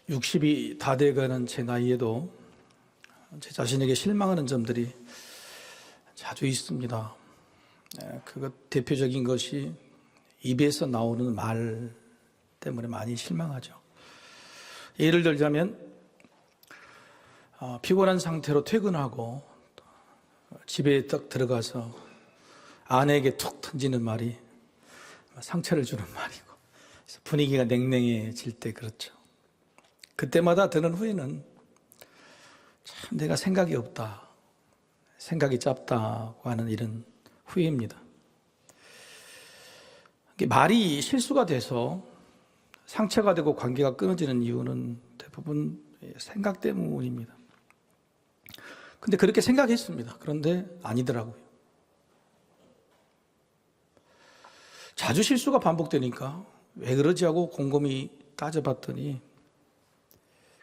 60이 다 돼가는 제 나이에도 제 자신에게 실망하는 점들이 자주 있습니다. 그것 대표적인 것이 입에서 나오는 말 때문에 많이 실망하죠. 예를 들자면 피곤한 상태로 퇴근하고 집에 딱 들어가서 아내에게 툭 던지는 말이 상처를 주는 말이고, 분위기가 냉랭해질 때 그렇죠. 그때마다 드는 후회는 참 내가 생각이 없다, 생각이 짧다고 하는 이런 후회입니다. 말이 실수가 돼서 상처가 되고 관계가 끊어지는 이유는 대부분 생각 때문입니다. 근데 그렇게 생각했습니다. 그런데 아니더라고요. 자주 실수가 반복되니까 왜 그러지 하고 곰곰이 따져봤더니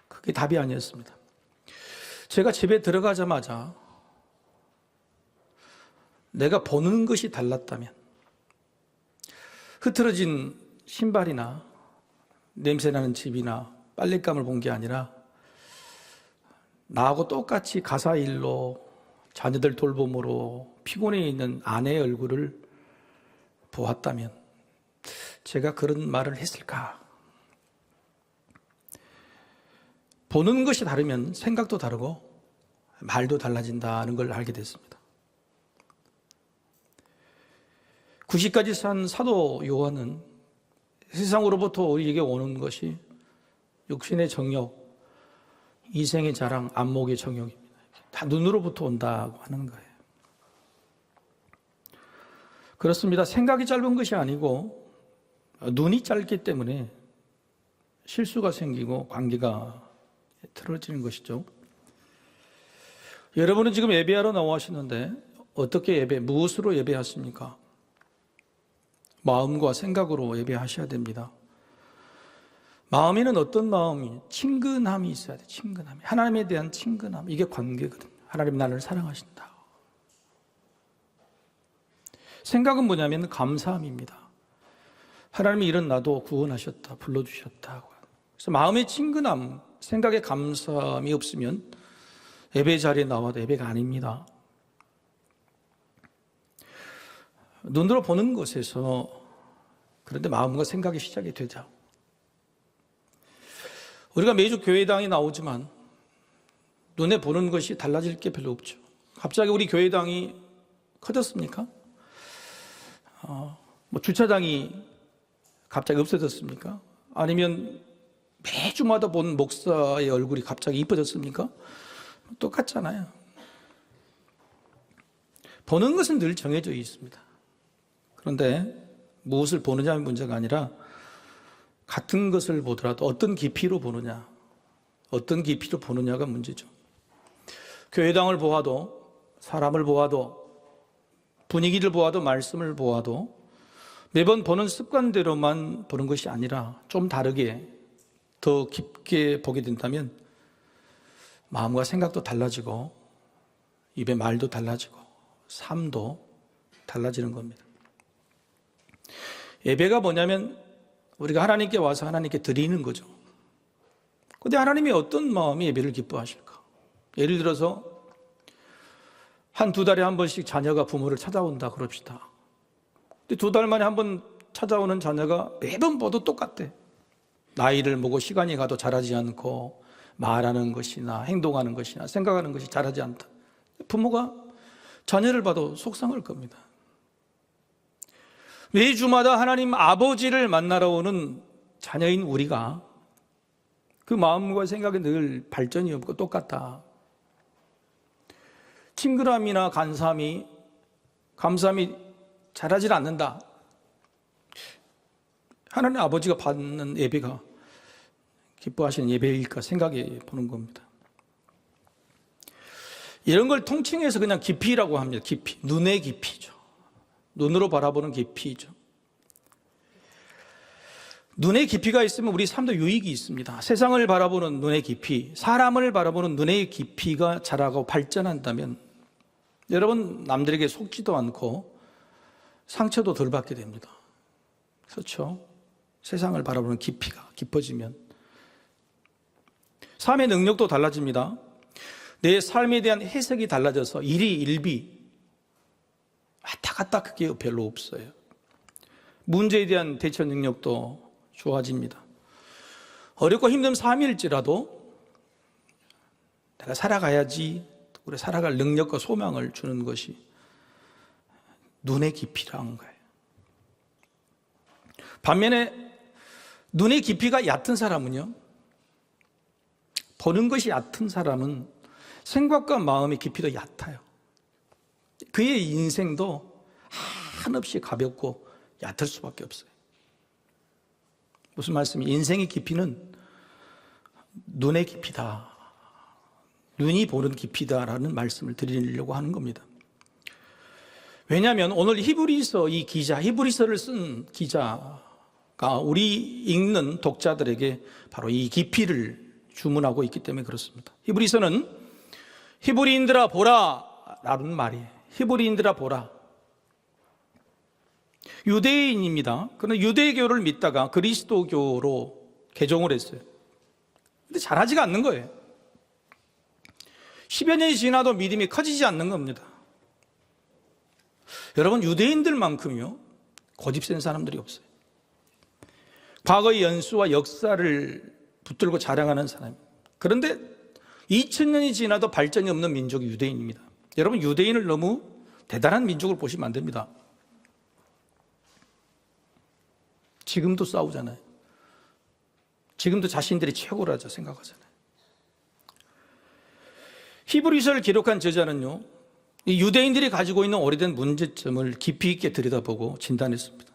그게 답이 아니었습니다. 제가 집에 들어가자마자 내가 보는 것이 달랐다면, 흐트러진 신발이나 냄새나는 집이나 빨랫감을 본 게 아니라 나하고 똑같이 가사 일로 자녀들 돌봄으로 피곤해 있는 아내의 얼굴을 보았다면 제가 그런 말을 했을까? 보는 것이 다르면 생각도 다르고 말도 달라진다는 걸 알게 됐습니다. 90까지 산 사도 요한은 세상으로부터 우리에게 오는 것이 육신의 정욕, 이생의 자랑, 안목의 정욕입니다. 다 눈으로부터 온다고 하는 거예요. 그렇습니다. 생각이 짧은 것이 아니고 눈이 짧기 때문에 실수가 생기고 관계가 틀어지는 것이죠. 여러분은 지금 예배하러 나오시는데 어떻게 무엇으로 예배하십니까? 마음과 생각으로 예배하셔야 됩니다. 마음에는 어떤 마음이? 친근함이 있어야 돼요. 친근함이. 하나님에 대한 친근함. 이게 관계거든요. 하나님 나를 사랑하신다. 생각은 뭐냐면 감사함입니다. 하나님이 이런 나도 구원하셨다, 불러주셨다. 그래서 마음의 친근함, 생각의 감사함이 없으면 예배 자리에 나와도 예배가 아닙니다. 눈으로 보는 것에서 그런데 마음과 생각이 시작이 되죠. 우리가 매주 교회당에 나오지만 눈에 보는 것이 달라질 게 별로 없죠. 갑자기 우리 교회당이 커졌습니까? 주차장이 갑자기 없어졌습니까? 아니면 매주마다 본 목사의 얼굴이 갑자기 이뻐졌습니까? 똑같잖아요. 보는 것은 늘 정해져 있습니다. 그런데 무엇을 보느냐의 문제가 아니라 같은 것을 보더라도 어떤 깊이로 보느냐, 어떤 깊이로 보느냐가 문제죠. 교회당을 보아도, 사람을 보아도, 분위기를 보아도, 말씀을 보아도 매번 보는 습관대로만 보는 것이 아니라 좀 다르게 더 깊게 보게 된다면 마음과 생각도 달라지고 입의 말도 달라지고 삶도 달라지는 겁니다. 예배가 뭐냐면 우리가 하나님께 와서 하나님께 드리는 거죠. 그런데 하나님이 어떤 마음이 예배를 기뻐하실까? 예를 들어서 두 달에 한 번씩 자녀가 부모를 찾아온다 그럽시다. 근데 2달 만에 한 번 찾아오는 자녀가 매번 봐도 똑같대. 나이를 먹고 시간이 가도 자라지 않고 말하는 것이나 행동하는 것이나 생각하는 것이 자라지 않다. 부모가 자녀를 봐도 속상할 겁니다. 매주마다 하나님 아버지를 만나러 오는 자녀인 우리가 그 마음과 생각이 늘 발전이 없고 똑같다. 친근함이나 감사함이 자라질 않는다. 하나님 아버지가 받는 예배가 기뻐하시는 예배일까 생각해 보는 겁니다. 이런 걸 통칭해서 그냥 깊이라고 합니다. 깊이, 눈의 깊이죠. 눈으로 바라보는 깊이죠. 눈의 깊이가 있으면 우리 삶도 유익이 있습니다. 세상을 바라보는 눈의 깊이, 사람을 바라보는 눈의 깊이가 자라고 발전한다면 여러분 남들에게 속지도 않고 상처도 덜 받게 됩니다. 그렇죠? 세상을 바라보는 깊이가 깊어지면 삶의 능력도 달라집니다. 내 삶에 대한 해석이 달라져서 일희일비 왔다 갔다 그게 별로 없어요. 문제에 대한 대처 능력도 좋아집니다. 어렵고 힘든 삶일지라도 내가 살아가야지, 우리 살아갈 능력과 소망을 주는 것이 눈의 깊이라는 거예요. 반면에 눈의 깊이가 얕은 사람은요, 보는 것이 얕은 사람은 생각과 마음의 깊이도 얕아요. 그의 인생도 한없이 가볍고 얕을 수밖에 없어요. 무슨 말씀이? 인생의 깊이는 눈의 깊이다. 눈이 보는 깊이다라는 말씀을 드리려고 하는 겁니다. 왜냐하면 오늘 히브리서를 쓴 기자가 우리 읽는 독자들에게 바로 이 깊이를 주문하고 있기 때문에 그렇습니다. 히브리서는 히브리인들아 보라 라는 말이에요. 히브리인들아 보라. 유대인입니다. 그러나 유대교를 믿다가 그리스도교로 개종을 했어요. 근데 잘하지가 않는 거예요. 10여 년이 지나도 믿음이 커지지 않는 겁니다. 여러분, 유대인들만큼요 고집센 사람들이 없어요. 과거의 연수와 역사를 붙들고 자랑하는 사람. 그런데 2000년이 지나도 발전이 없는 민족이 유대인입니다. 여러분, 유대인을 너무 대단한 민족을 보시면 안 됩니다. 지금도 싸우잖아요. 지금도 자신들이 최고라고 생각하잖아요. 히브리서를 기록한 저자는요, 이 유대인들이 가지고 있는 오래된 문제점을 깊이 있게 들여다보고 진단했습니다.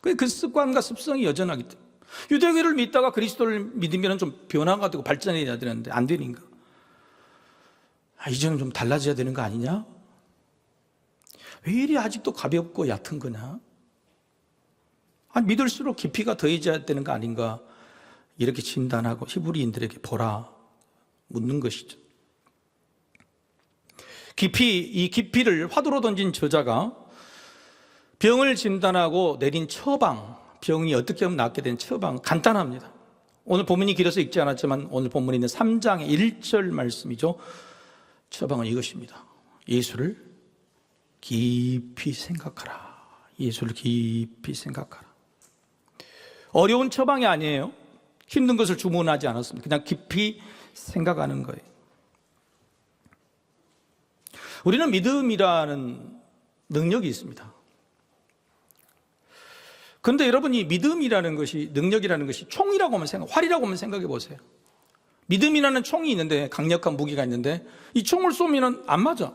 그 습관과 습성이 여전하기 때문에 유대교를 믿다가 그리스도를 믿으면 좀 변화가 되고 발전해야 되는데 안 되는가? 이제는 좀 달라져야 되는 거 아니냐? 왜 이리 아직도 가볍고 얕은 거냐? 믿을수록 깊이가 더해져야 되는 거 아닌가? 이렇게 진단하고 히브리인들에게 보라 묻는 것이죠. 이 깊이를 화두로 던진 저자가 병을 진단하고 내린 처방, 병이 어떻게 하면 낫게 된 처방, 간단합니다. 오늘 본문이 길어서 읽지 않았지만 오늘 본문에 있는 3장의 1절 말씀이죠. 처방은 이것입니다. 예수를 깊이 생각하라. 예수를 깊이 생각하라. 어려운 처방이 아니에요. 힘든 것을 주문하지 않았습니다. 그냥 깊이 생각하는 거예요. 우리는 믿음이라는 능력이 있습니다. 그런데 여러분, 이 믿음이라는 것이, 능력이라는 것이 총이라고 하면 활이라고 하면 생각해 보세요. 믿음이라는 총이 있는데, 강력한 무기가 있는데 이 총을 쏘면 안 맞아.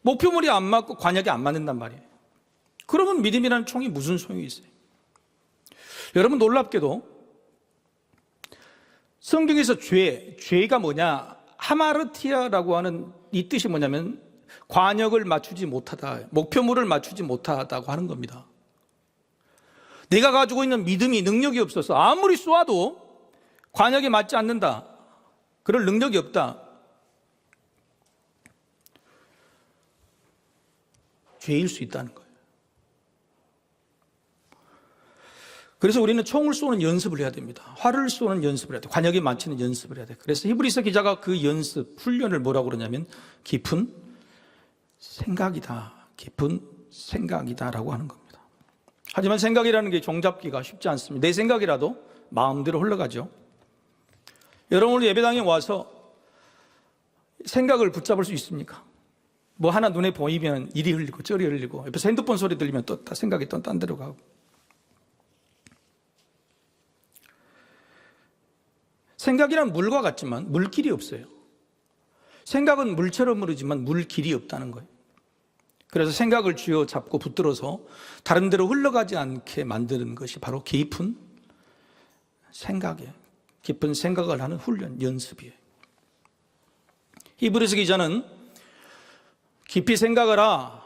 목표물이 안 맞고 관역이 안 맞는단 말이에요. 그러면 믿음이라는 총이 무슨 소용이 있어요? 여러분, 놀랍게도 성경에서 죄가 뭐냐, 하마르티아라고 하는 이 뜻이 뭐냐면 관역을 맞추지 못하다, 목표물을 맞추지 못하다고 하는 겁니다. 내가 가지고 있는 믿음이, 능력이 없어서 아무리 쏘아도 관역에 맞지 않는다, 그럴 능력이 없다, 죄일 수 있다는 거예요. 그래서 우리는 총을 쏘는 연습을 해야 됩니다. 활을 쏘는 연습을 해야 돼요. 관역에 맞추는 연습을 해야 돼요. 그래서 히브리서 기자가 그 연습, 훈련을 뭐라고 그러냐면 깊은 생각이다. 깊은 생각이다라고 하는 겁니다. 하지만 생각이라는 게 종잡기가 쉽지 않습니다. 내 생각이라도 마음대로 흘러가죠. 여러분, 오늘 예배당에 와서 생각을 붙잡을 수 있습니까? 뭐 하나 눈에 보이면 이리 흘리고 저리 흘리고, 옆에서 핸드폰 소리 들리면 또 생각이 또 딴 데로 가고. 생각이란 물과 같지만 물길이 없어요. 생각은 물처럼 흐르지만 물길이 없다는 거예요. 그래서 생각을 쥐어잡고 붙들어서 다른 데로 흘러가지 않게 만드는 것이 바로 깊은 생각이에요. 깊은 생각을 하는 훈련, 연습이에요. 히브리서 기자는 깊이 생각하라.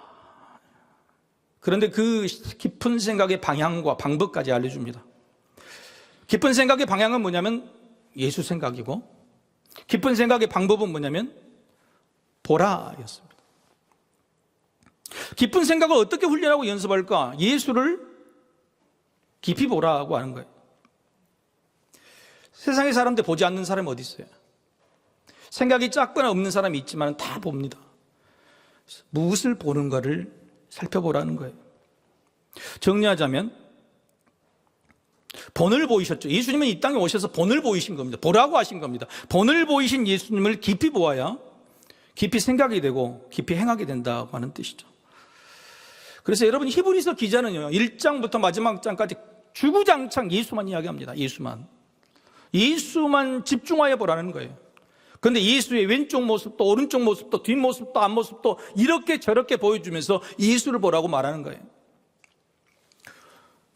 그런데 그 깊은 생각의 방향과 방법까지 알려줍니다. 깊은 생각의 방향은 뭐냐면 예수 생각이고, 깊은 생각의 방법은 뭐냐면 보라였습니다. 깊은 생각을 어떻게 훈련하고 연습할까? 예수를 깊이 보라고 하는 거예요. 세상의 사람들 보지 않는 사람이 어디 있어요? 생각이 작거나 없는 사람이 있지만 다 봅니다. 무엇을 보는가를 살펴보라는 거예요. 정리하자면 본을 보이셨죠. 예수님은 이 땅에 오셔서 본을 보이신 겁니다. 보라고 하신 겁니다. 본을 보이신 예수님을 깊이 보아야 깊이 생각이 되고 깊이 행하게 된다고 하는 뜻이죠. 그래서 여러분, 히브리서 기자는요 1장부터 마지막 장까지 주구장창 예수만 이야기합니다. 예수만 집중하여 보라는 거예요. 그런데 예수의 왼쪽 모습도 오른쪽 모습도 뒷모습도 앞모습도 이렇게 저렇게 보여주면서 예수를 보라고 말하는 거예요.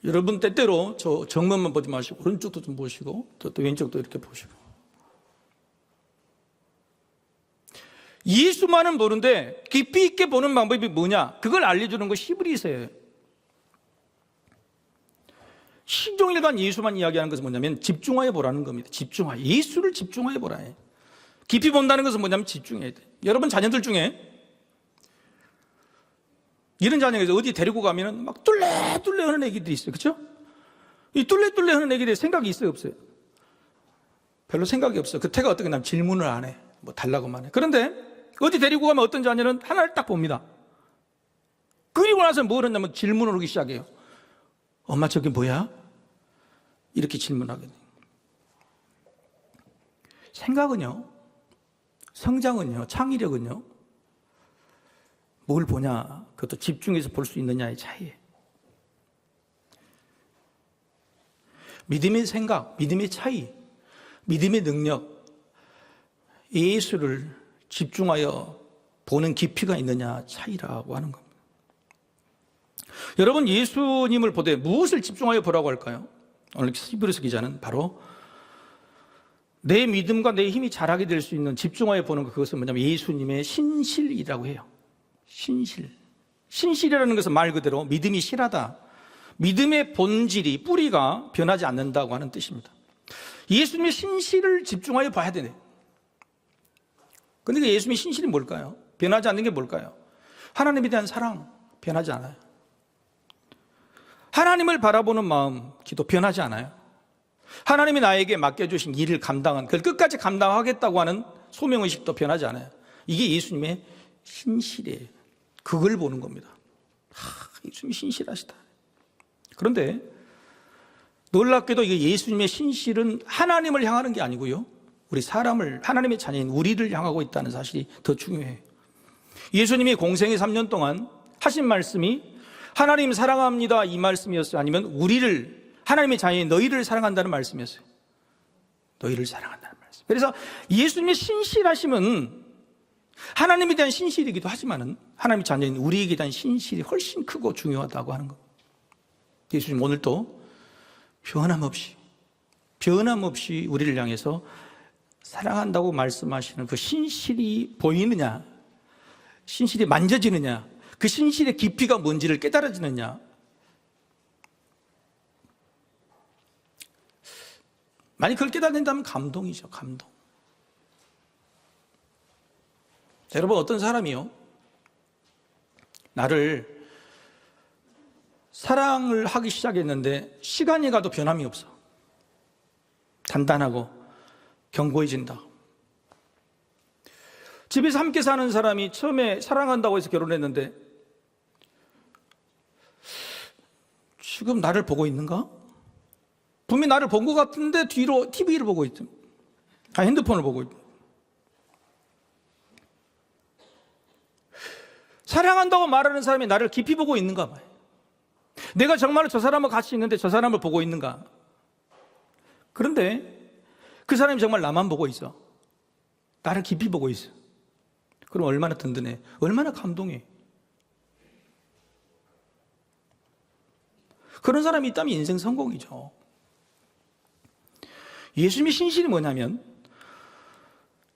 여러분, 때때로 저 정면만 보지 마시고 오른쪽도 좀 보시고 또 왼쪽도 이렇게 보시고. 예수만은 보는데 깊이 있게 보는 방법이 뭐냐? 그걸 알려주는 것이 히브리서예요. 시종일관 예수만 이야기하는 것은 뭐냐면 집중하여 보라는 겁니다. 예수를 집중하여 보라. 깊이 본다는 것은 뭐냐면 집중해야 돼. 여러분 자녀들 중에 이런 자녀가 어디 데리고 가면은 막 뚫레뚫레 하는 애기들이 있어요. 그렇죠? 이 뚫레뚫레 하는 애기들이 생각이 있어요, 없어요? 별로 생각이 없어요. 그 태가 어떻게 나면 질문을 안 해. 뭐 달라고만 해. 그런데 어디 데리고 가면 어떤 자녀는 하나를 딱 봅니다. 그리고 나서 뭘 했냐면 질문을 하기 시작해요. 엄마 저게 뭐야? 이렇게 질문하게 돼요. 생각은요, 성장은요, 창의력은요, 뭘 보냐, 그것도 집중해서 볼 수 있느냐의 차이예요. 믿음의 생각, 믿음의 차이, 믿음의 능력, 예수를 집중하여 보는 깊이가 있느냐 차이라고 하는 겁니다. 여러분, 예수님을 보되 무엇을 집중하여 보라고 할까요? 오늘 히브리서 기자는 바로 내 믿음과 내 힘이 자라게 될 수 있는 집중하여 보는 것, 그것은 뭐냐면 예수님의 신실이라고 해요. 신실이라는 것은 말 그대로 믿음이 실하다, 믿음의 본질이, 뿌리가 변하지 않는다고 하는 뜻입니다. 예수님의 신실을 집중하여 봐야 되네. 그런데 예수님의 신실이 뭘까요? 변하지 않는 게 뭘까요? 하나님에 대한 사랑, 변하지 않아요. 하나님을 바라보는 마음, 기도 변하지 않아요. 하나님이 나에게 맡겨주신 일을 그걸 끝까지 감당하겠다고 하는 소명의식도 변하지 않아요. 이게 예수님의 신실이에요. 그걸 보는 겁니다. 예수님이 신실하시다. 그런데 놀랍게도 이게 예수님의 신실은 하나님을 향하는 게 아니고요, 우리 사람을, 하나님의 자녀인 우리를 향하고 있다는 사실이 더 중요해요. 예수님이 공생의 3년 동안 하신 말씀이 하나님 사랑합니다 이 말씀이었어요? 아니면 우리를, 하나님의 자녀인 너희를 사랑한다는 말씀이었어요? 너희를 사랑한다는 말씀. 그래서 예수님의 신실하심은 하나님에 대한 신실이기도 하지만은 하나님의 자녀인 우리에게 대한 신실이 훨씬 크고 중요하다고 하는 것. 예수님 오늘도 변함없이 우리를 향해서 사랑한다고 말씀하시는 그 신실이 보이느냐, 신실이 만져지느냐, 그 신실의 깊이가 뭔지를 깨달아지느냐. 만약 그걸 깨달는다면 감동이죠, 감동. 여러분, 어떤 사람이요, 나를 사랑을 하기 시작했는데 시간이 가도 변함이 없어. 단단하고 견고해진다. 집에서 함께 사는 사람이 처음에 사랑한다고 해서 결혼했는데 지금 나를 보고 있는가? 분명히 나를 본 것 같은데 뒤로 TV를 보고 있죠. 핸드폰을 보고 있죠. 사랑한다고 말하는 사람이 나를 깊이 보고 있는가 봐요. 내가 정말로 저 사람과 같이 있는데 저 사람을 보고 있는가? 그런데 그 사람이 정말 나만 보고 있어. 나를 깊이 보고 있어. 그럼 얼마나 든든해, 얼마나 감동해. 그런 사람이 있다면 인생 성공이죠. 예수님의 신실이 뭐냐면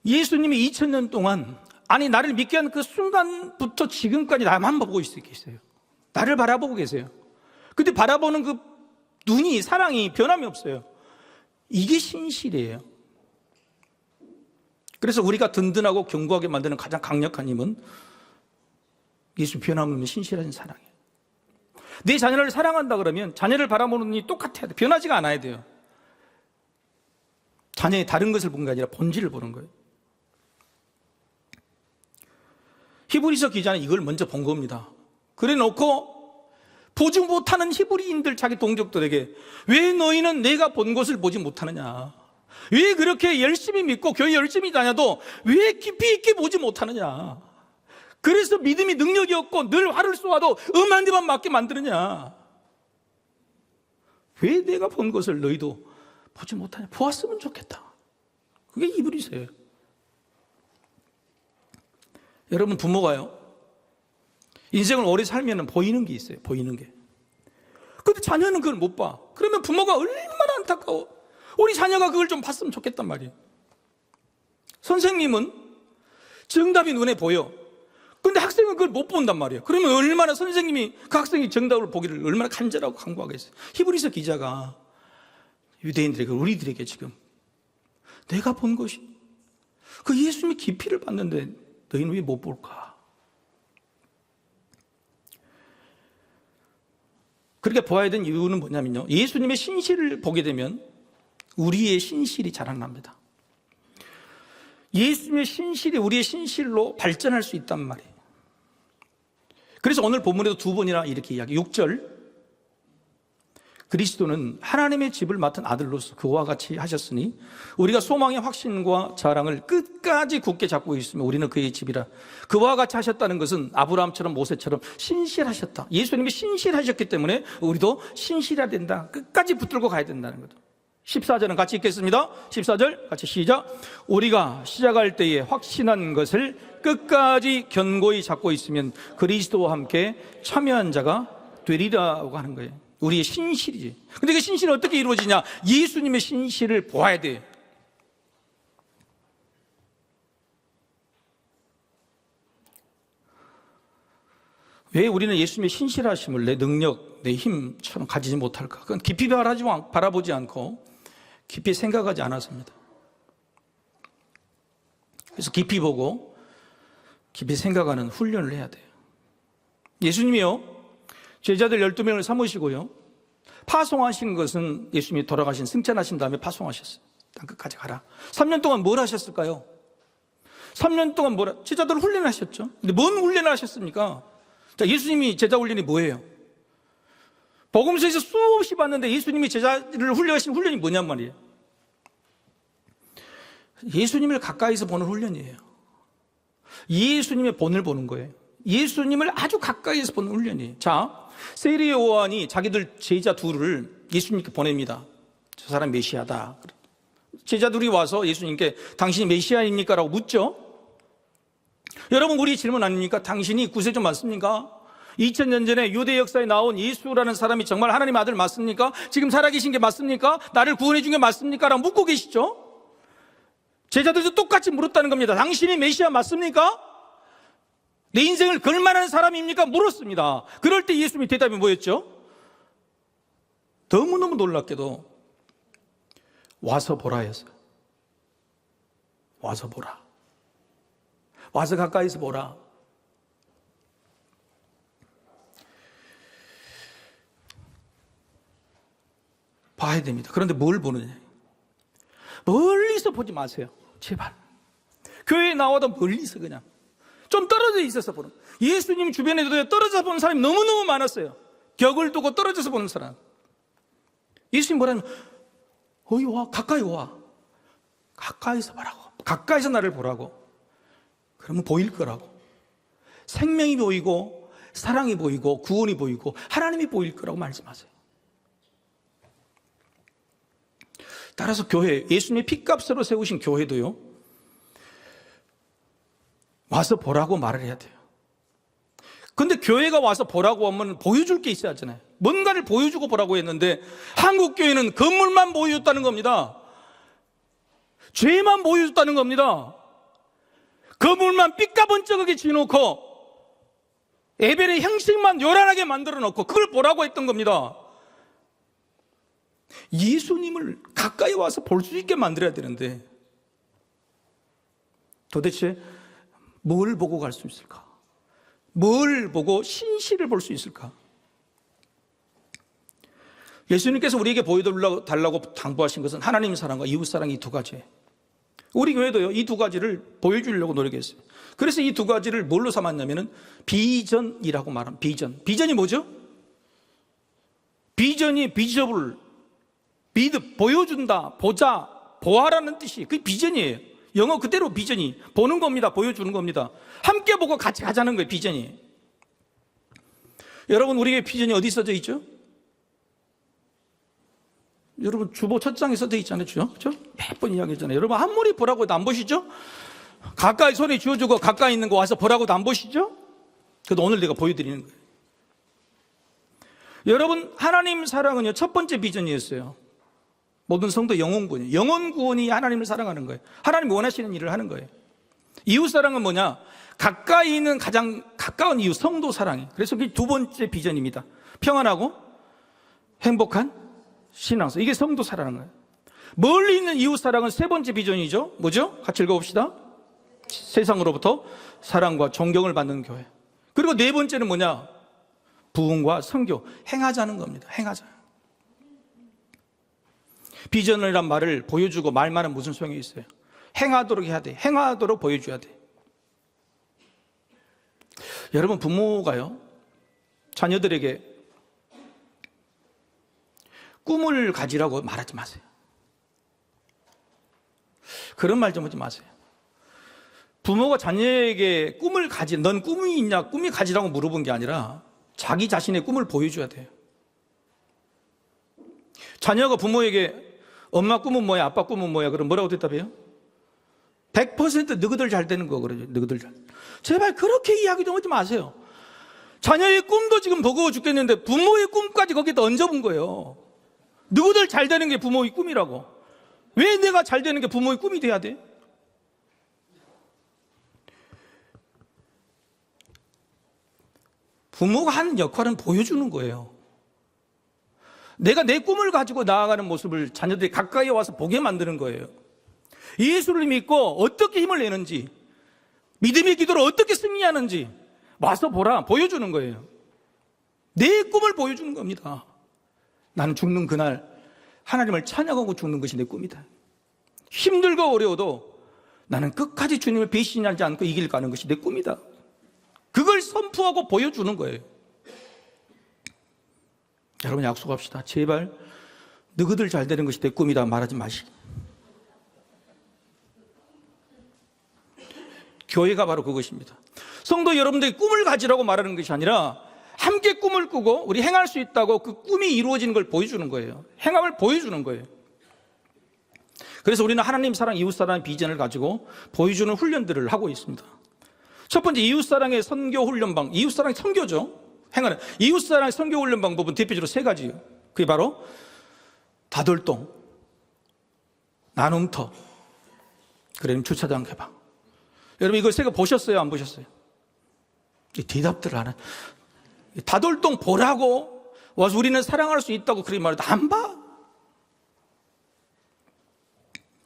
예수님이 2000년 동안, 아니 나를 믿게 한 그 순간부터 지금까지 나만 보고 있어요. 나를 바라보고 계세요. 근데 바라보는 그 눈이, 사랑이 변함이 없어요. 이게 신실이에요. 그래서 우리가 든든하고 견고하게 만드는 가장 강력한 힘은 예수 변함없는 신실한 사랑이에요. 내 자녀를 사랑한다 그러면 자녀를 바라보는 눈이 똑같아야 돼. 변하지가 않아야 돼요. 자녀의 다른 것을 본 게 아니라 본질을 보는 거예요. 히브리서 기자는 이걸 먼저 본 겁니다. 그래 놓고 보지 못하는 히브리인들 자기 동족들에게 왜 너희는 내가 본 것을 보지 못하느냐, 왜 그렇게 열심히 믿고 교회 열심히 다녀도 왜 깊이 있게 보지 못하느냐, 그래서 믿음이 능력이 없고 늘 화를 쏘아도 음한 대만 맞게 만드느냐, 왜 내가 본 것을 너희도 보지 못하냐, 보았으면 좋겠다. 그게 히브리서예요. 여러분, 부모가요, 인생을 오래 살면 보이는 게 있어요. 보이는 게. 근데 자녀는 그걸 못 봐. 그러면 부모가 얼마나 안타까워. 우리 자녀가 그걸 좀 봤으면 좋겠단 말이에요. 선생님은 정답이 눈에 보여. 근데 학생은 그걸 못 본단 말이에요. 그러면 얼마나 선생님이 그 학생이 정답을 보기를 얼마나 간절하고 간구하겠어요. 히브리서 기자가 유대인들에게, 우리들에게 지금 내가 본 것이 그 예수님의 깊이를 봤는데 너희는 왜 못 볼까? 그렇게 보아야 되는 이유는 뭐냐면요, 예수님의 신실을 보게 되면 우리의 신실이 자라납니다. 예수님의 신실이 우리의 신실로 발전할 수 있단 말이에요. 그래서 오늘 본문에도 두 번이나 이렇게 이야기, 6절, 그리스도는 하나님의 집을 맡은 아들로서 그와 같이 하셨으니 우리가 소망의 확신과 자랑을 끝까지 굳게 잡고 있으며 우리는 그의 집이라. 그와 같이 하셨다는 것은 아브라함처럼 모세처럼 신실하셨다. 예수님이 신실하셨기 때문에 우리도 신실해야 된다. 끝까지 붙들고 가야 된다는 거죠. 14절은 같이 읽겠습니다. 14절 같이 시작. 우리가 시작할 때에 확신한 것을 끝까지 견고히 잡고 있으면 그리스도와 함께 참여한 자가 되리라고 하는 거예요. 우리의 신실이지. 근데 그 신실은 어떻게 이루어지냐? 예수님의 신실을 보아야 돼. 왜 우리는 예수님의 신실하심을 내 능력, 내 힘처럼 가지지 못할까? 그건 깊이 바라보지 않고 깊이 생각하지 않았습니다. 그래서 깊이 보고 깊이 생각하는 훈련을 해야 돼요. 예수님이요, 제자들 12명을 삼으시고요, 파송하신 것은 예수님이 돌아가신, 승천하신 다음에 파송하셨어요. 땅끝까지 가라. 3년 동안 뭘 하셨을까요? 3년 동안 제자들을 훈련하셨죠. 근데 뭔 훈련을 하셨습니까? 자, 예수님이 제자 훈련이 뭐예요? 복음서에서 수없이 봤는데 예수님이 제자를 훈련하신 훈련이 뭐냔 말이에요. 예수님을 가까이서 보는 훈련이에요. 예수님의 본을 보는 거예요. 예수님을 아주 가까이서 보는 훈련이에요. 자, 세리 요한이 자기들 제자 둘을 예수님께 보냅니다. 저 사람 메시아다. 제자들이 와서 예수님께 당신이 메시아입니까? 라고 묻죠. 여러분, 우리 질문 아닙니까? 당신이 구세주 맞습니까? 2000년 전에 유대 역사에 나온 예수라는 사람이 정말 하나님 아들 맞습니까? 지금 살아계신 게 맞습니까? 나를 구원해 준 게 맞습니까? 라고 묻고 계시죠. 제자들도 똑같이 물었다는 겁니다. 당신이 메시아 맞습니까? 내 인생을 걸만한 사람입니까? 물었습니다. 그럴 때 예수님의 대답이 뭐였죠? 너무너무 놀랍게도 와서 보라 했어요. 와서 보라. 와서 가까이서 보라. 봐야 됩니다. 그런데 뭘 보느냐? 멀리서 보지 마세요. 제발. 교회에 나와도 멀리서 그냥 좀 떨어져 있어서 보는. 예수님 주변에도 떨어져서 보는 사람이 너무너무 많았어요. 격을 두고 떨어져서 보는 사람. 예수님 뭐라면, 어이 와, 가까이 와. 가까이서 보라고. 가까이서 나를 보라고. 그러면 보일 거라고. 생명이 보이고 사랑이 보이고 구원이 보이고 하나님이 보일 거라고 말씀하세요. 따라서 교회, 예수님의 피값으로 세우신 교회도요, 와서 보라고 말을 해야 돼요. 근데 교회가 와서 보라고 하면 보여줄 게 있어야 하잖아요. 뭔가를 보여주고 보라고 했는데 한국 교회는 건물만 보여줬다는 겁니다. 죄만 보여줬다는 겁니다. 건물만 삐까번쩍하게 지어놓고 예배의 형식만 요란하게 만들어 놓고 그걸 보라고 했던 겁니다. 예수님을 가까이 와서 볼 수 있게 만들어야 되는데 도대체 뭘 보고 갈 수 있을까? 뭘 보고 신실을 볼 수 있을까? 예수님께서 우리에게 보여달라고 당부하신 것은 하나님 사랑과 이웃 사랑이 두 가지예요. 우리 교회도요, 이 두 가지를 보여주려고 노력했어요. 그래서 이 두 가지를 뭘로 삼았냐면은 비전이라고 말합니다. 비전. 비전이 뭐죠? 비전이 비저블, 보여준다, 보자, 보아라는 뜻이 그게 비전이에요. 영어 그대로 비전이 보는 겁니다. 보여주는 겁니다. 함께 보고 같이 가자는 거예요. 비전이. 여러분, 우리의 비전이 어디 써져 있죠? 여러분, 주보 첫 장에 써져 있잖아요. 그죠? 몇 번 이야기했잖아요. 여러분, 아무리 보라고 해도 안 보시죠? 가까이 손에 쥐어주고 가까이 있는 거 와서 보라고도 안 보시죠? 그래도 오늘 내가 보여드리는 거예요. 여러분, 하나님 사랑은요, 첫 번째 비전이었어요. 모든 성도 영혼 구원이에요. 영혼 구원이 하나님을 사랑하는 거예요. 하나님이 원하시는 일을 하는 거예요. 이웃 사랑은 뭐냐? 가까이 있는 가장 가까운 이웃, 성도 사랑이. 그래서 그게 두 번째 비전입니다. 평안하고 행복한 신앙서. 이게 성도 사랑하는 거예요. 멀리 있는 이웃 사랑은 세 번째 비전이죠. 뭐죠? 같이 읽어봅시다. 세상으로부터 사랑과 존경을 받는 교회. 그리고 네 번째는 뭐냐? 부흥과 선교. 행하자는 겁니다. 행하자. 비전이란 말을 보여주고 말만은 무슨 소용이 있어요? 행하도록 해야 돼. 행하도록 보여줘야 돼. 여러분, 부모가요, 자녀들에게 꿈을 가지라고 말하지 마세요. 그런 말 좀 하지 마세요. 부모가 자녀에게 꿈을 넌 꿈이 있냐, 꿈이 가지라고 물어본 게 아니라 자기 자신의 꿈을 보여줘야 돼요. 자녀가 부모에게 엄마 꿈은 뭐야, 아빠 꿈은 뭐야, 그럼 뭐라고 대답해요? 100% 너희들 잘 되는 거 그러죠. 너희들 잘. 제발 그렇게 이야기 좀 하지 마세요. 자녀의 꿈도 지금 버거워 죽겠는데 부모의 꿈까지 거기다 얹어본 거예요. 너희들 잘 되는 게 부모의 꿈이라고. 왜 내가 잘 되는 게 부모의 꿈이 돼야 돼? 부모가 하는 역할은 보여주는 거예요. 내가 내 꿈을 가지고 나아가는 모습을 자녀들이 가까이 와서 보게 만드는 거예요. 예수를 믿고 어떻게 힘을 내는지, 믿음의 기도로 어떻게 승리하는지 와서 보라, 보여주는 거예요. 내 꿈을 보여주는 겁니다. 나는 죽는 그날 하나님을 찬양하고 죽는 것이 내 꿈이다. 힘들고 어려워도 나는 끝까지 주님을 배신하지 않고 이길 가는 것이 내 꿈이다. 그걸 선포하고 보여주는 거예요. 여러분, 약속합시다. 제발 너희들 잘 되는 것이 내 꿈이다 말하지 마시고. 교회가 바로 그것입니다. 성도 여러분들이 꿈을 가지라고 말하는 것이 아니라 함께 꿈을 꾸고 우리 행할 수 있다고 그 꿈이 이루어지는 걸 보여주는 거예요. 행함을 보여주는 거예요. 그래서 우리는 하나님 사랑, 이웃 사랑의 비전을 가지고 보여주는 훈련들을 하고 있습니다. 첫 번째, 이웃 사랑의 선교 훈련 방법. 이웃 사랑의 선교죠. 행하는 이웃 사랑의 선교 훈련 방법은 대표적으로 세 가지예요. 그게 바로 다돌동, 나눔터, 그다음에 주차장 개방. 여러분, 이거 세 개 보셨어요? 안 보셨어요? 대답들을 안 해. 다돌동 보라고 와서 우리는 사랑할 수 있다고 그렇게 말해도 안 봐.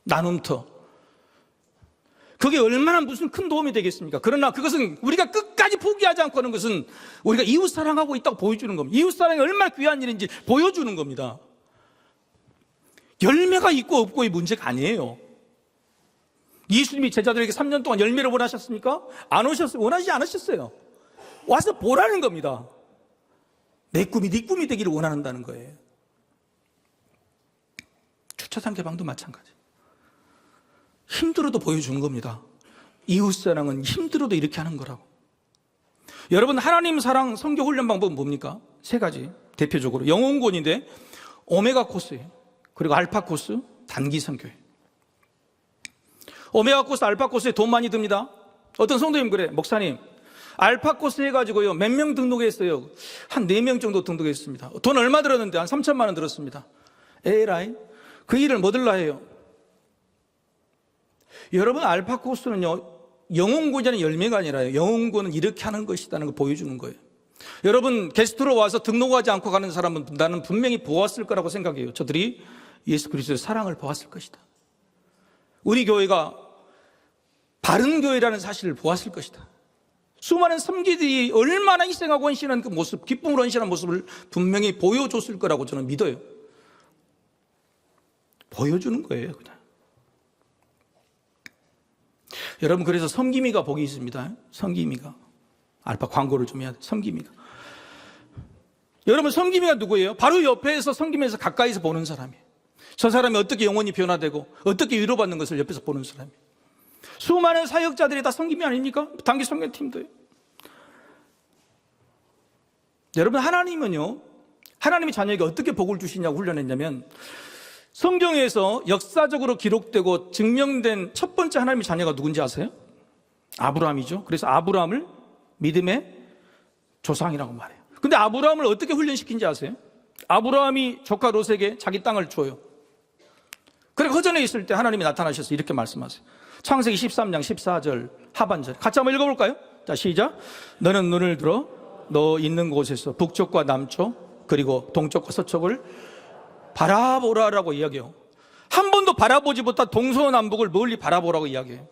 나눔터. 그게 얼마나 무슨 큰 도움이 되겠습니까? 그러나 그것은 우리가 끝까지 포기하지 않고 하는 것은 우리가 이웃 사랑하고 있다고 보여주는 겁니다. 이웃 사랑이 얼마나 귀한 일인지 보여주는 겁니다. 열매가 있고 없고의 문제가 아니에요. 예수님이 제자들에게 3년 동안 열매를 원하셨습니까? 안 오셨어요. 원하지 않으셨어요. 와서 보라는 겁니다. 내 꿈이 네 꿈이 되기를 원한다는 거예요. 주차장 개방도 마찬가지. 힘들어도 보여주는 겁니다. 이웃사랑은 힘들어도 이렇게 하는 거라고. 여러분, 하나님 사랑 선교 훈련 방법은 뭡니까? 세 가지. 대표적으로 영혼권인데 오메가 코스예요. 그리고 알파 코스, 단기 선교예요. 오메가 코스, 알파 코스에 돈 많이 듭니다. 어떤 성도님 그래, 목사님 알파 코스 해가지고요 몇 명 등록했어요? 한 4명 정도 등록했습니다. 돈 얼마 들었는데? 한 3천만 원 들었습니다. 에라이, 그 일을 뭐 들라 해요? 여러분, 알파 코스는요 영혼구원이라는 열매가 아니라요, 영혼구원은 이렇게 하는 것이라는 걸 보여주는 거예요. 여러분, 게스트로 와서 등록하지 않고 가는 사람은 나는 분명히 보았을 거라고 생각해요. 저들이 예수 그리스도의 사랑을 보았을 것이다. 우리 교회가 바른 교회라는 사실을 보았을 것이다. 수많은 섬기들이 얼마나 희생하고 헌신한 그 모습, 기쁨으로 헌신한 모습을 분명히 보여줬을 거라고 저는 믿어요. 보여주는 거예요, 그냥. 여러분, 그래서 섬김이가 복이 있습니다. 섬김이가. 알파 광고를 좀 해야 돼. 섬김이가. 여러분, 섬김이가 누구예요? 바로 옆에서 섬김에서 가까이서 보는 사람이에요. 저 사람이 어떻게 영혼이 변화되고 어떻게 위로받는 것을 옆에서 보는 사람이에요. 수많은 사역자들이 다 섬김이 아닙니까? 단기 섬김팀도요. 여러분, 하나님은요, 하나님이 자녀에게 어떻게 복을 주시냐고 훈련했냐면, 성경에서 역사적으로 기록되고 증명된 첫 번째 하나님의 자녀가 누군지 아세요? 아브라함이죠. 그래서 아브라함을 믿음의 조상이라고 말해요. 근데 아브라함을 어떻게 훈련시킨지 아세요? 아브라함이 조카 롯에게 자기 땅을 줘요. 그래, 허전에 있을 때 하나님이 나타나셔서 이렇게 말씀하세요. 창세기 13장 14절 하반절 같이 한번 읽어볼까요? 자, 시작. 너는 눈을 들어 너 있는 곳에서 북쪽과 남쪽 그리고 동쪽과 서쪽을 바라보라라고 이야기해요. 한 번도 바라보지 못한 동서남북을 멀리 바라보라고 이야기해요.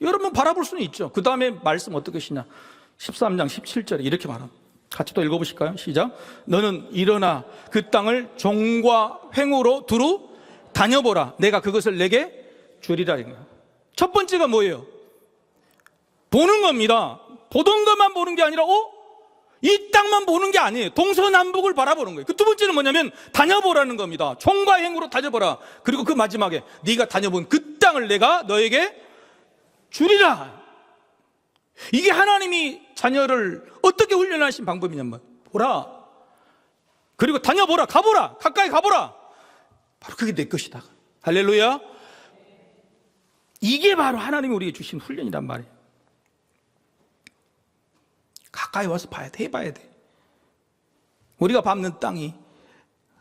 여러분, 바라볼 수는 있죠. 그 다음에 말씀 어떻게 하시냐? 13장 17절에 이렇게 말합니다. 같이 또 읽어보실까요? 시작. 너는 일어나 그 땅을 종과 횡으로 두루 다녀보라. 내가 그것을 내게 주리라. 첫 번째가 뭐예요? 보는 겁니다. 보던 것만 보는 게 아니라 이 땅만 보는 게 아니에요. 동서남북을 바라보는 거예요. 그 두 번째는 뭐냐면 다녀보라는 겁니다. 총과 행으로 다녀보라. 그리고 그 마지막에 네가 다녀본 그 땅을 내가 너에게 주리라. 이게 하나님이 자녀를 어떻게 훈련하신 방법이냐면, 보라, 그리고 다녀보라, 가보라, 가까이 가보라. 바로 그게 내 것이다. 할렐루야. 이게 바로 하나님이 우리에게 주신 훈련이란 말이에요. 가까이 와서 봐야 돼, 해봐야 돼. 우리가 밟는 땅이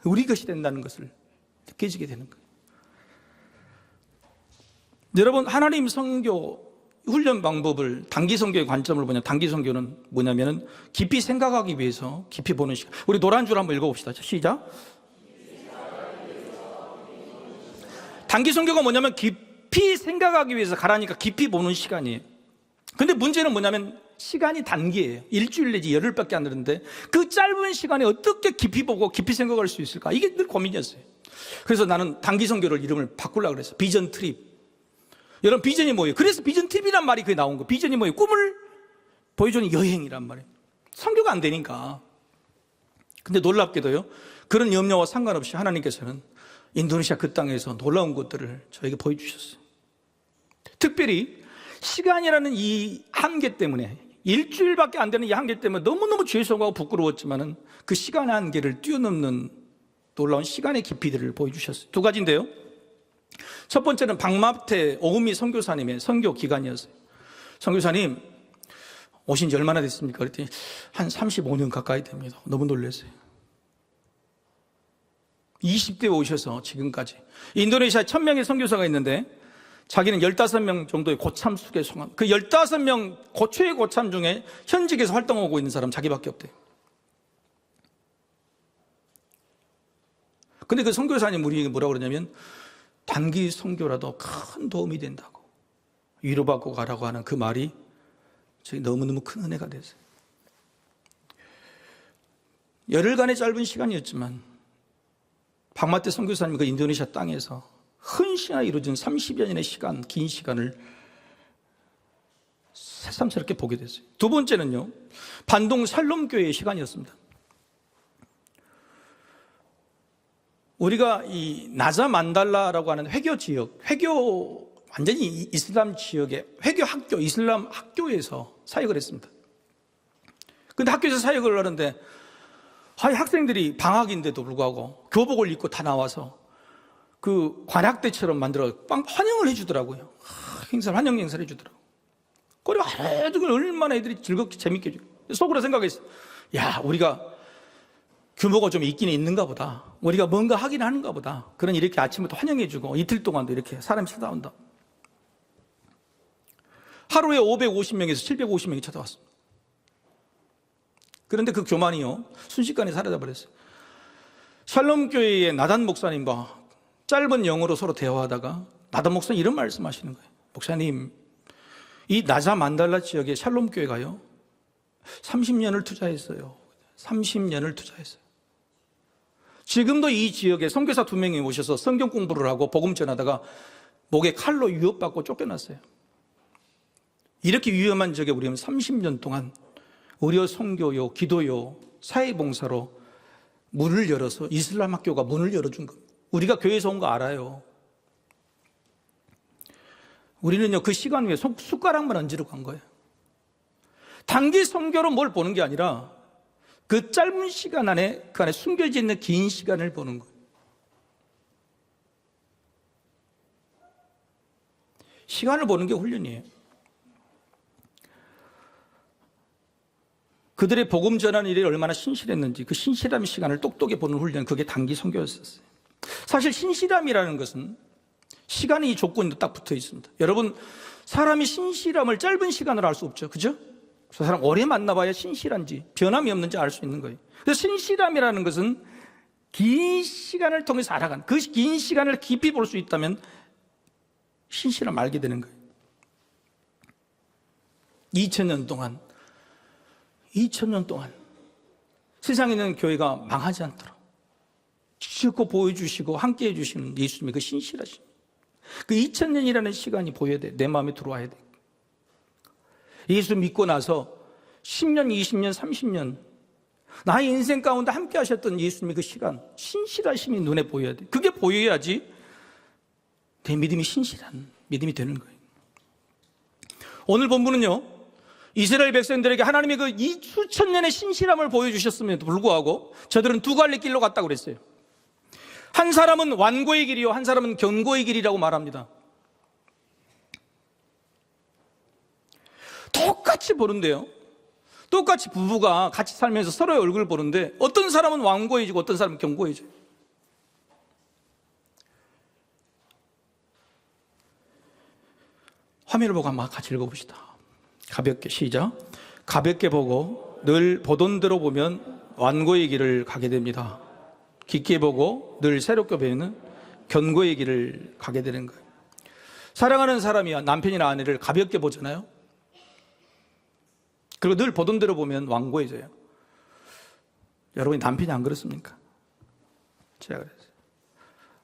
우리 것이 된다는 것을 느껴지게 되는 거예요. 여러분, 하나님 선교 훈련 방법을 단기 선교의 관점을 보냐, 단기 선교는 뭐냐면은 깊이 생각하기 위해서 깊이 보는 시간. 우리 노란 줄 한번 읽어봅시다. 시작. 단기 선교가 뭐냐면 깊이 생각하기 위해서 가라니까 깊이 보는 시간이에요. 근데 문제는 뭐냐면 시간이 단기예요. 일주일 내지 열흘밖에 안 되는데 그 짧은 시간에 어떻게 깊이 보고 깊이 생각할 수 있을까? 이게 늘 고민이었어요. 그래서 나는 단기 선교를 이름을 바꾸려고 그랬어요. 비전 트립. 여러분, 비전이 뭐예요? 그래서 비전 트립이란 말이 그게 나온 거예요. 비전이 뭐예요? 꿈을 보여주는 여행이란 말이에요. 선교가 안 되니까. 근데 놀랍게도요, 그런 염려와 상관없이 하나님께서는 인도네시아 그 땅에서 놀라운 것들을 저에게 보여주셨어요. 특별히 시간이라는 이 한계 때문에, 일주일밖에 안 되는 이 한계 때문에 너무너무 죄송하고 부끄러웠지만은 그 시간의 한계를 뛰어넘는 놀라운 시간의 깊이들을 보여주셨어요. 두 가지인데요. 첫 번째는 박마태 오금미 선교사님의 선교 기간이었어요. 선교사님 오신 지 얼마나 됐습니까? 그랬더니 한 35년 가까이 됩니다. 너무 놀랐어요. 20대에 오셔서 지금까지 인도네시아에 1000명의 선교사가 있는데 자기는 15명 정도의 고참 속에 속한, 그 15명 고초의 고참 중에 현직에서 활동하고 있는 사람 자기밖에 없대요. 근데 그 선교사님 우리에게 뭐라고 그러냐면 단기 선교라도 큰 도움이 된다고, 위로받고 가라고 하는 그 말이 저희 너무너무 큰 은혜가 됐어요. 열흘간의 짧은 시간이었지만 박마태 선교사님 그 인도네시아 땅에서 헌신하여 이루어진 30여 년의 시간, 긴 시간을 새삼스럽게 보게 됐어요. 두 번째는요, 반동 샬롬교회의 시간이었습니다. 우리가 이 나자 만달라라고 하는 회교 지역, 완전히 이슬람 지역의 회교 학교, 이슬람 학교에서 사역을 했습니다. 근데 학교에서 사역을 하는데 학생들이 방학인데도 불구하고 교복을 입고 다 나와서 그 관악대처럼 만들어 환영을 해주더라고요. 환영 행사를 해주더라고요. 그리고 하루 종일 얼마나 애들이 즐겁게 재밌게 해주고, 속으로 생각했어요. 야, 우리가 규모가 좀 있긴 있는가 보다. 우리가 뭔가 하긴 하는가 보다. 그러니 이렇게 아침부터 환영해주고 이틀 동안도 이렇게 사람이 찾아온다. 하루에 550명에서 750명이 찾아왔습니다. 그런데 그 교만이요, 순식간에 사라져버렸어요. 샬롬교회의 나단 목사님과 짧은 영어로 서로 대화하다가 나단 목사님 이런 말씀하시는 거예요. 목사님, 이 나자 만달라 지역에 샬롬 교회가요 30년을 투자했어요. 30년을 투자했어요. 지금도 이 지역에 선교사 2명이 오셔서 성경 공부를 하고 복음 전하다가 목에 칼로 유혹받고 쫓겨났어요. 이렇게 위험한 지역에 우리는 30년 동안 의료 선교요, 기도요, 사회봉사로 문을 열어서 이슬람 학교가 문을 열어준 겁니다. 우리가 교회에서 온 거 알아요. 우리는요 그 시간 위에 숟가락만 얹으러 간 거예요. 단기 선교로 뭘 보는 게 아니라 그 짧은 시간 안에 그 안에 숨겨져 있는 긴 시간을 보는 거예요. 시간을 보는 게 훈련이에요. 그들의 복음 전하는 일이 얼마나 신실했는지 그 신실함의 시간을 똑똑히 보는 훈련, 그게 단기 선교였었어요. 사실 신실함이라는 것은 시간이 이 조건이 딱 붙어 있습니다. 여러분, 사람이 신실함을 짧은 시간으로 알 수 없죠. 그죠? 저 사람 오래 만나봐야 신실한지 변함이 없는지 알 수 있는 거예요. 그래서 신실함이라는 것은 긴 시간을 통해서 알아간, 그 긴 시간을 깊이 볼 수 있다면 신실함을 알게 되는 거예요. 2000년 동안 세상에 있는 교회가 망하지 않도록 지켰고 보여주시고 함께 해주시는 예수님의 그 신실하심, 그 2000년이라는 시간이 보여야 돼. 내 마음에 들어와야 돼. 예수 믿고 나서 10년, 20년, 30년 나의 인생 가운데 함께 하셨던 예수님의 그 시간, 신실하심이 눈에 보여야 돼. 그게 보여야지 내 믿음이 신실한 믿음이 되는 거예요. 오늘 본문은요, 이스라엘 백성들에게 하나님의 그 이 수천 년의 신실함을 보여주셨음에도 불구하고 저들은 두 갈래 길로 갔다고 그랬어요. 한 사람은 완고의 길이요, 한 사람은 견고의 길이라고 말합니다. 똑같이 보는데요, 똑같이 부부가 같이 살면서 서로의 얼굴을 보는데 어떤 사람은 완고해지고 어떤 사람은 견고해져요. 화면을 보고 한번 같이 읽어봅시다. 가볍게 시작. 가볍게 보고 늘 보던 대로 보면 완고의 길을 가게 됩니다. 깊게 보고 늘 새롭게 배우는 견고의 길을 가게 되는 거예요. 사랑하는 사람이 남편이나 아내를 가볍게 보잖아요. 그리고 늘 보던 대로 보면 완고해져요. 여러분이 남편이 안 그렇습니까? 제가 그랬어요.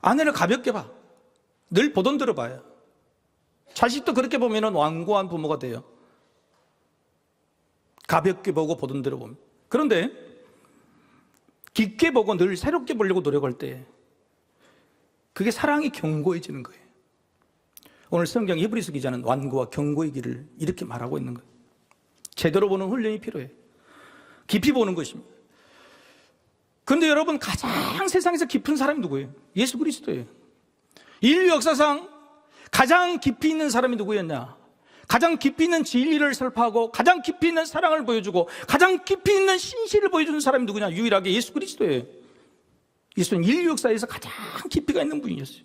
아내를 가볍게 봐. 늘 보던 대로 봐요. 자식도 그렇게 보면 완고한 부모가 돼요. 가볍게 보고 보던 대로 보면. 그런데 깊게 보고 늘 새롭게 보려고 노력할 때 그게 사랑이 견고해지는 거예요. 오늘 성경 히브리서 기자는 완고와 견고의 길을 이렇게 말하고 있는 거예요. 제대로 보는 훈련이 필요해요. 깊이 보는 것입니다. 그런데 여러분, 가장 세상에서 깊은 사람이 누구예요? 예수 그리스도예요. 인류 역사상 가장 깊이 있는 사람이 누구였냐? 가장 깊이 있는 진리를 설파하고 가장 깊이 있는 사랑을 보여주고 가장 깊이 있는 신실을 보여주는 사람이 누구냐? 유일하게 예수 그리스도예요. 예수는 인류 역사에서 가장 깊이가 있는 분이었어요.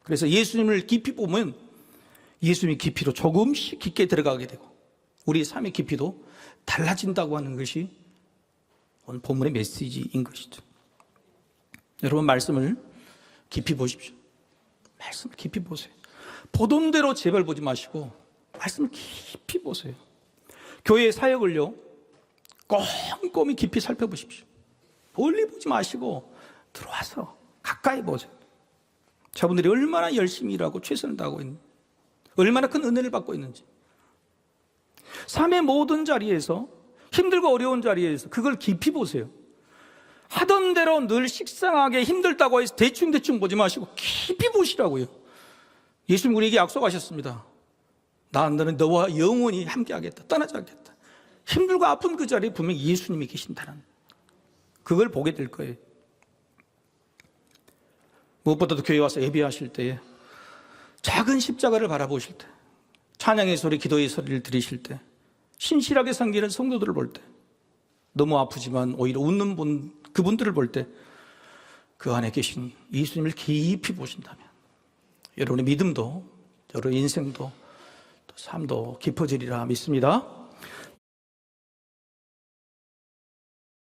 그래서 예수님을 깊이 보면 예수님의 깊이로 조금씩 깊게 들어가게 되고 우리의 삶의 깊이도 달라진다고 하는 것이 오늘 본문의 메시지인 것이죠. 여러분, 말씀을 깊이 보십시오. 말씀을 깊이 보세요. 보던 대로 제발 보지 마시고 말씀을 깊이 보세요. 교회의 사역을요, 꼼꼼히 깊이 살펴보십시오. 멀리 보지 마시고 들어와서 가까이 보세요. 저분들이 얼마나 열심히 일하고 최선을 다하고 있는지, 얼마나 큰 은혜를 받고 있는지, 삶의 모든 자리에서, 힘들고 어려운 자리에서 그걸 깊이 보세요. 하던 대로 늘 식상하게 힘들다고 해서 대충 보지 마시고 깊이 보시라고요. 예수님 우리에게 약속하셨습니다. 너는 너와 영원히 함께하겠다, 떠나지 않겠다. 힘들고 아픈 그 자리에 분명히 예수님이 계신다는, 그걸 보게 될 거예요. 무엇보다도 교회 와서 예배하실 때에 작은 십자가를 바라보실 때, 찬양의 소리, 기도의 소리를 들으실 때, 신실하게 섬기는 성도들을 볼 때, 너무 아프지만 오히려 웃는 그분들을 볼 때 그 안에 계신 예수님을 깊이 보신다면 여러분의 믿음도, 여러분의 인생도, 또 삶도 깊어지리라 믿습니다.